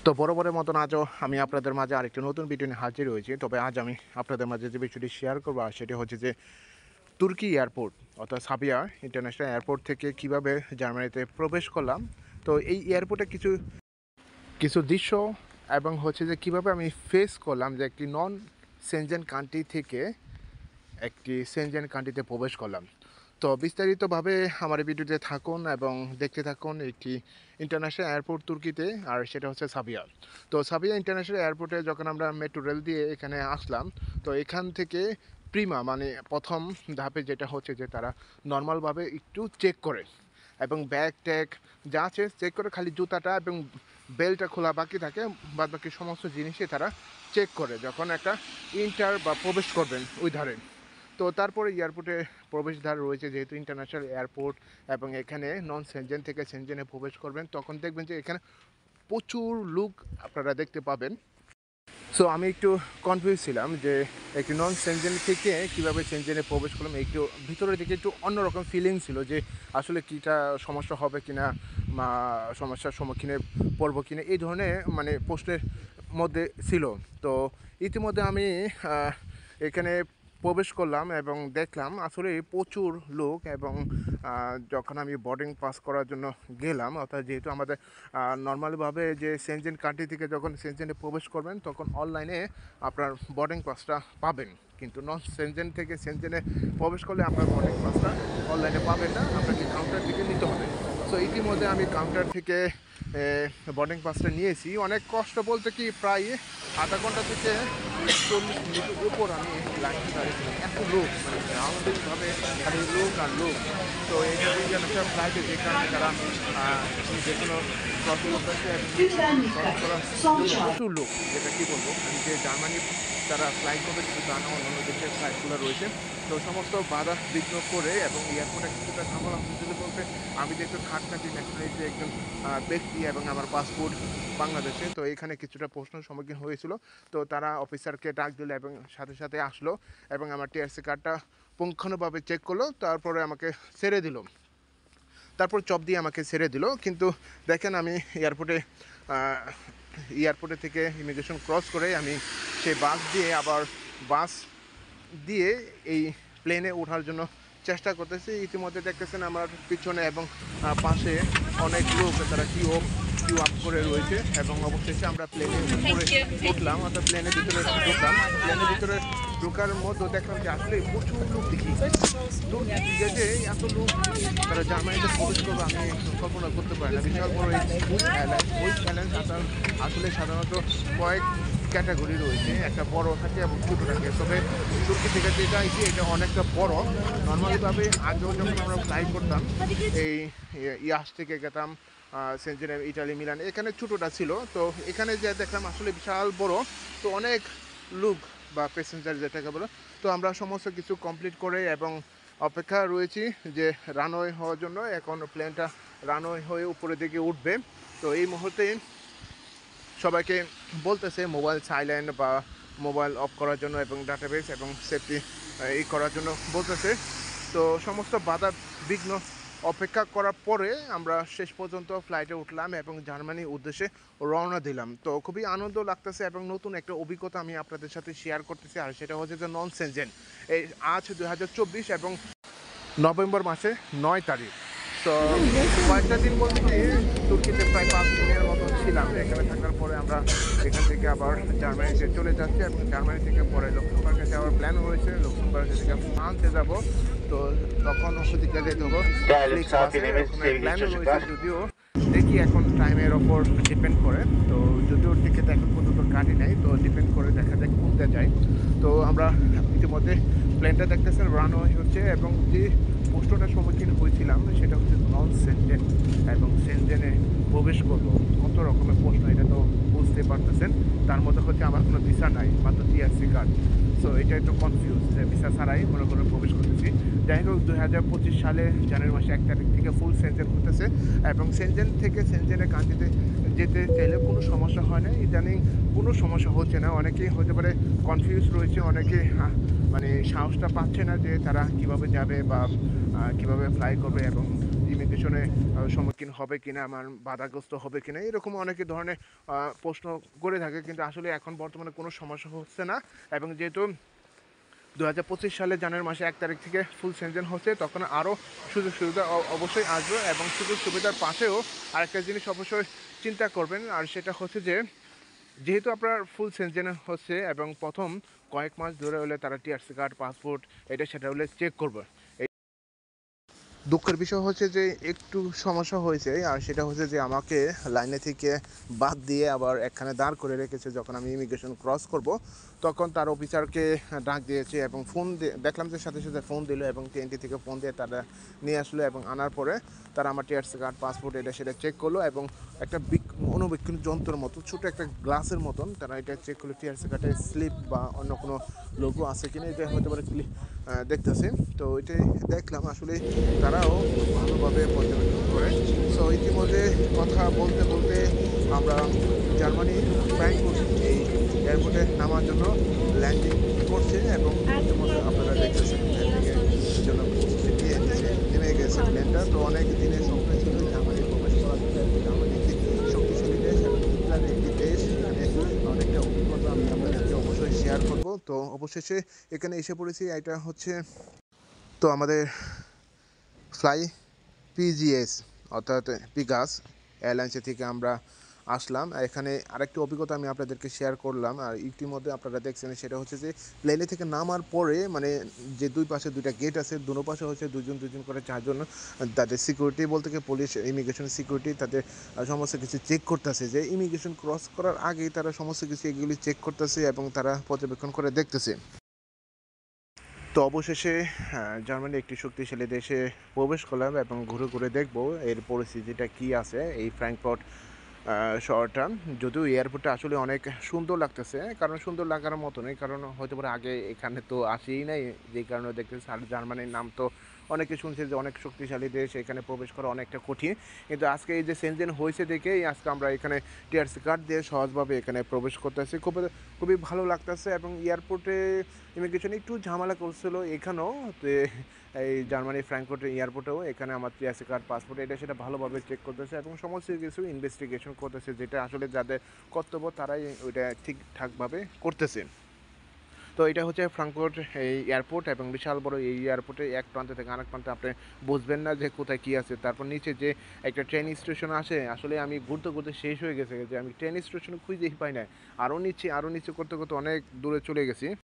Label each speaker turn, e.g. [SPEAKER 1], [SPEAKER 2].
[SPEAKER 1] তো বরাবরের মতন আজও আমি আপনাদের মাঝে আরেকটি নতুন ভিডিও নিয়ে হাজির হয়েছি। তবে আজ আমি আপনাদের মাঝে যে বিষয়টি শেয়ার করবো আর সেটি হচ্ছে যে তুর্কি এয়ারপোর্ট অর্থাৎ সাবিয়া ইন্টারন্যাশনাল এয়ারপোর্ট থেকে কিভাবে জার্মানিতে প্রবেশ করলাম। তো এই এয়ারপোর্টে কিছু কিছু দৃশ্য এবং হচ্ছে যে কিভাবে আমি ফেস করলাম যে একটি নন সেনজেন কান্ট্রি থেকে একটি সেনজেন কান্ট্রিতে প্রবেশ করলাম। তো বিস্তারিতভাবে আমার এই ভিডিওতে থাকুন এবং দেখতে থাকুন একটি ইন্টারন্যাশনাল এয়ারপোর্ট তুর্কিতে, আর সেটা হচ্ছে সাবিয়া। তো সাবিয়া ইন্টারন্যাশনাল এয়ারপোর্টে যখন আমরা মেট্রো রেল দিয়ে এখানে আসলাম, তো এখান থেকে প্রিমা মানে প্রথম ধাপে যেটা হচ্ছে যে তারা নর্মালভাবে একটু চেক করে এবং ব্যাগ ট্যাগ যা আছে চেক করে, খালি জুতাটা এবং বেল্টটা খোলা বাকি থাকে, বাদ বাকি সমস্ত জিনিসই তারা চেক করে যখন একটা ইন্টার বা প্রবেশ করবেন ওই ধারে। তো তারপরে এয়ারপোর্টে প্রবেশদ্বার রয়েছে, যেহেতু ইন্টারন্যাশনাল এয়ারপোর্ট এবং এখানে নন সেনজেন থেকে সেনজেনে প্রবেশ করবেন, তখন দেখবেন যে এখানে প্রচুর লোক আপনারা দেখতে পাবেন। সো আমি একটু কনফিউজ ছিলাম যে একটি নন সেনজেন থেকে কীভাবে সেনজেনে প্রবেশ করলাম। একটু ভিতরের দিকে একটু অন্যরকম ফিলিং ছিল যে আসলে কীটা সমস্যা হবে কিনা বা সমস্যার সম্মুখীনে পড়বো কিনা, এই ধরনের মানে প্রশ্নের মধ্যে ছিল। তো ইতিমধ্যে আমি এখানে প্রবেশ করলাম এবং দেখলাম আসলে প্রচুর লোক। এবং যখন আমি বোর্ডিং পাস করার জন্য গেলাম, অর্থাৎ যেহেতু আমাদের নর্মালভাবে যে সেনজেন কান্ট্রি থেকে যখন সেনজেনে প্রবেশ করবেন তখন অনলাইনে আপনার বোর্ডিং পাসটা পাবেন, কিন্তু নন সেনজেন থেকে সেনজেনে প্রবেশ করলে আপনার বোর্ডিং পাসটা অনলাইনে পাবেন না, আপনাকে কাউন্টার থেকে নিতে হবে। সো ইতিমধ্যে আমি কাউন্টার থেকে বোর্ডিং পাসটা নিয়েছি। অনেক কষ্ট বলতে কি প্রায় আধা ঘন্টা থেকে 40 মিনিটের উপর আমি লাইনে দাঁড়িয়েছিলাম। এত লোক, মানে রাউন্ডিংভাবে খালি লোক আর লোক। তো এই যে একটা ফ্লাইটে যে কারণে তারা যে কোনো প্রচুর লোক, যেটা কী বলবো, আমি যে জার্মানি তারা ফ্লাইট করবে শুধু তা না, অন্যান্য দেশের ফ্লাইটগুলো রয়েছে। তো সমস্ত বাধা বিঘ্ন করে এবং এয়ারপোর্টে কিছুটা ঝামেলা হয়েছিল বলতে আমি যেহেতু থার্ড কান্ট্রি ন্যাশনালিটি একজন ব্যক্তি এবং আমার পাসপোর্ট বাংলাদেশে, তো এখানে কিছুটা প্রশ্নের সম্মুখীন হয়েছিল। তো তারা অফিসারকে ডাক দিল এবং সাথে সাথে আসলো এবং আমার টিআরসি কার্ডটা পুঙ্খানুভাবে চেক করলো, তারপরে আমাকে ছেড়ে দিল। তারপর চপ দিয়ে আমাকে ছেড়ে দিল। কিন্তু দেখেন আমি এয়ারপোর্টে থেকে ইমিগ্রেশন ক্রস করে আমি সেই বাস দিয়ে এই প্লেনে ওঠার জন্য চেষ্টা করতেছি। ইতিমধ্যে দেখতেছেন আমার পিছনে এবং পাশে অনেক লোক তারা কিউ আপ করে রয়েছে এবং অবশেষে আমরা প্লেনে উঠলাম, অর্থাৎ প্লেনের ভিতরে ঢুকলাম। প্লেনের ভিতরে ঢোকার মধ্যে দেখলাম যে আসলে প্রচুর লোক দেখি, যে এত লোক তারা জার্মানিতে প্রবেশ করবে আমি কল্পনা করতে পারি না। বিশাল বড় এই চ্যালেঞ্জ আসলে সাধারণত কয়েক ক্যাটাগরি রয়েছে, একটা বড় থাকে এবং ছোটো থাকে। তবে তুর্কি থেকে যেটা এটা অনেকটা বড়। নর্মালিভাবে আগেও যখন আমরা ফ্লাই করতাম এই ইয়াস থেকে গেতাম সেনজেনে, ইটালি, মিলান, এখানে ছোটোটা ছিল। তো এখানে যে দেখলাম আসলে বিশাল বড়। তো অনেক লোক বা প্যাসেঞ্জার যেটাকে বলো। তো আমরা সমস্ত কিছু কমপ্লিট করে এবং অপেক্ষা রয়েছি যে রানওয়ে হওয়ার জন্য। এখন প্লেনটা রানওয়ে হয়ে উপরের দিকে উঠবে। তো এই মুহূর্তে সবাইকে বলতেছে মোবাইল সাইলেন্ট বা মোবাইল অফ করার জন্য এবং ডাটাবেস এবং সেফটি এই করার জন্য বলতেছে। তো সমস্ত বাধা বিঘ্ন অপেক্ষা করার পরে আমরা শেষ পর্যন্ত ফ্লাইটে উঠলাম এবং জার্মানির উদ্দেশ্যে রওনা দিলাম। তো খুবই আনন্দ লাগতেছে এবং নতুন একটা অভিজ্ঞতা আমি আপনাদের সাথে শেয়ার করতেছি, আর সেটা হচ্ছে যে নন সেনজেন। এই আজ 2024 এবং নভেম্বর মাসে 9 তারিখ। তো কয়েকটা দিন বলতে কি তুর্কিতে প্রায় 5 দিনের মতো ছিলাম। এখানে থাকার পরে আমরা এখান থেকে আবার জার্মানিতে চলে যাচ্ছি এবং জার্মানি থেকে পরে লক্সেমবার্গে যাওয়ার প্ল্যান রয়েছে। লক্সেমবার্গে থেকে ফ্রান্সে যাব। তো তখন ওদিকে যেতে হবো প্ল্যান রয়েছে, যদিও দেখি এখন টাইমের ওপর ডিপেন্ড করে। তো যদিও টিকিট এখন পর্যন্ত কাটি নাই, তো ডিপেন্ড করে দেখা যাক কোনটা যায়। তো আমরা ইতিমধ্যে প্লেনটা দেখতেছেন রানওয়ে হচ্ছে এবং যে প্রশ্নটার সম্মুখীন হয়েছিলাম সেটা হচ্ছে নন সেনজেন এবং সেনজেনে প্রবেশ করবো, কত রকমের প্রশ্ন এটা তো বুঝতে পারতেছেন। তার মধ্যে হচ্ছে আমার কোনো ভিসা নাই, মাত্র টিআরসি কার্ড। সো এটা একটু কনফিউজ যে ভিসা ছাড়াই মনে করে প্রবেশ করতেছি। যাই হোক 2025 সালে জানুয়ারি মাসে 1 তারিখ থেকে ফুল সেনজেন হতেছে এবং সেনজেন থেকে সেনজেনের কান্ট্রিতে যেতে চাইলে কোনো সমস্যা হয় না। ইদানিং কোনো সমস্যা হচ্ছে না। অনেকেই হতে পারে কনফিউজ রয়েছে, অনেকে মানে সাহসটা পাচ্ছে না যে তারা কিভাবে যাবে বা কিভাবে ফ্লাই করবে এবং ইমিগ্রেশনে সম্মুখীন হবে কিনা, আমার বাধাগ্রস্ত হবে কিনা, এরকম অনেক ধরনের প্রশ্ন করে থাকে। কিন্তু আসলে এখন বর্তমানে কোনো সমস্যা হচ্ছে না। এবং যেহেতু 2025 সালে জানুয়ারি মাসে 1 তারিখ থেকে ফুল সেনজেন হচ্ছে, তখন আরও সুযোগ সুবিধা অবশ্যই আসবে। এবং সুযোগ সুবিধার পাশেও আরেকটা জিনিস অবশ্যই চিন্তা করবেন, আর সেটা হচ্ছে যে যেহেতু আপনার ফুল সেনজেন হচ্ছে এবং প্রথম কয়েক মাস ধরে হলে তারা টিআরসি কার্ড, পাসপোর্ট, এটা সেটা হলে চেক করবে। দুঃখের বিষয় হচ্ছে যে একটু সমস্যা হয়েছে, আর সেটা হচ্ছে যে আমাকে লাইনে থেকে বাদ দিয়ে আবার একখানে দাঁড় করে রেখেছে। যখন আমি ইমিগ্রেশন ক্রস করব, তখন তার অফিসারকে ডাক দিয়েছে এবং ফোন দেখলাম যে সাথে সাথে ফোন দিল এবং টিএনটি থেকে ফোন দিয়ে তারা নিয়ে আসলো। এবং আনার পরে তারা আমার টিআরসি কার্ড, পাসপোর্ট, এটা সেটা চেক করলো এবং একটা অনুবীক্ষণ যন্ত্রের মতো ছোটো একটা গ্লাসের মতন তারা এটা চেক করলো টিআরসি কার্ডের স্লিপ বা অন্য কোনো লোগো আছে কিনা, এটা হতে পারে দেখতেছে। তো ওইটাই দেখলাম, আসলে তারাও ভালোভাবে পর্যবেক্ষণ করে। সো ইতিমধ্যে কথা বলতে বলতে আমরা জার্মানি ফ্রাঙ্কফুর্ট এই এয়ারপোর্টে নামার জন্য ল্যান্ডিং করছে এবং ইতিমধ্যে আপনারা দেখতেছেন ল্যান্ডিংয়ের জন্য প্রস্তুতি নিয়ে নিচে নেমে গেছে প্লেনটা। তো অনেক দিনের স্বপ্ন ছিল জার্মানি প্রবেশ করার জন্য। জার্মানি একটি শক্তিশালী দেশ এবং হিটলারের একটি দেশ, এখানে অনেকটা অভিজ্ঞতা আমি আপনাদেরকে অবশ্যই শেয়ার করব। তো অবশেষে এখানে এসে পড়েছি। এটা হচ্ছে তো আমাদের ফ্লাই পিজিএস অর্থাৎ পিগাস এয়ারলাইন্সের থেকে আমরা আসলাম। এখানে আরেকটি অভিজ্ঞতা আমি আপনাদেরকে শেয়ার করলাম, আর ইতিমধ্যে আপনারা দেখছেন, সেটা হচ্ছে যে প্লেনে থেকে নামার পরে মানে যে দুই পাশে দুইটা গেট আছে, দুনো পাশে হচ্ছে দুজন দুজন করে চারজন তাদের সিকিউরিটি বলতে গিয়ে পুলিশ, ইমিগ্রেশন সিকিউরিটি তাদের সমস্ত কিছু চেক করতেছে। যে ইমিগ্রেশন ক্রস করার আগেই তারা সমস্ত কিছু এগুলি চেক করতেছে এবং তারা পর্যবেক্ষণ করে দেখতেছে। তো অবশেষে জার্মানি একটি শক্তিশালী দেশে প্রবেশ করলাম এবং ঘুরে ঘুরে দেখব এর পরিস্থিতিটা কী আছে এই ফ্র্যাঙ্কফুর্ট শহরটা। যদিও এয়ারপোর্টটা আসলে অনেক সুন্দর লাগতেছে, কারণ সুন্দর লাগার মতনই, কারণ হয়তো পারে আগে এখানে তো আসেই নাই, যেই কারণে দেখতেছি। আর জার্মানির নাম তো অনেকে শুনছে যে অনেক শক্তিশালী দেশ, এখানে প্রবেশ করা অনেকটা কঠিন। কিন্তু আজকে এই যে সেনজেন হয়েছে দেখেই আজকে আমরা এখানে টিআরসি কার্ড দিয়ে সহজভাবে এখানে প্রবেশ করতেছি। খুবই ভালো লাগতেছে। এবং এয়ারপোর্টে ইমিগ্রেশন একটু ঝামেলা করছিল এখানেও। তো এই জার্মানি ফ্র্যাঙ্কফুর্ট এয়ারপোর্টেও এখানে আমার টিআরসি কার্ড, পাসপোর্ট, এটা সেটা ভালোভাবে চেক করতেছে এবং সমস্ত কিছু ইনভেস্টিগেশন করতেছে, যেটা আসলে যাদের কর্তব্য তারাই ওইটা ঠিকঠাকভাবে করতেছে। তো এটা হচ্ছে ফ্রাঙ্কফুর্ট এই এয়ারপোর্ট, এবং বিশাল বড় এই এয়ারপোর্টে এক প্রান্ত থেকে আরেক প্রান্তে আপনি বুঝবেন না যে কোথায় কী আছে। তারপর নিচে যে একটা ট্রেন স্টেশন আসে, আসলে আমি ঘুরতে ঘুরতে শেষ হয়ে গেছে যে আমি ট্রেন স্টেশন খুঁজেই পাই না। আরও নিচে করতে করতে অনেক দূরে চলে গেছি।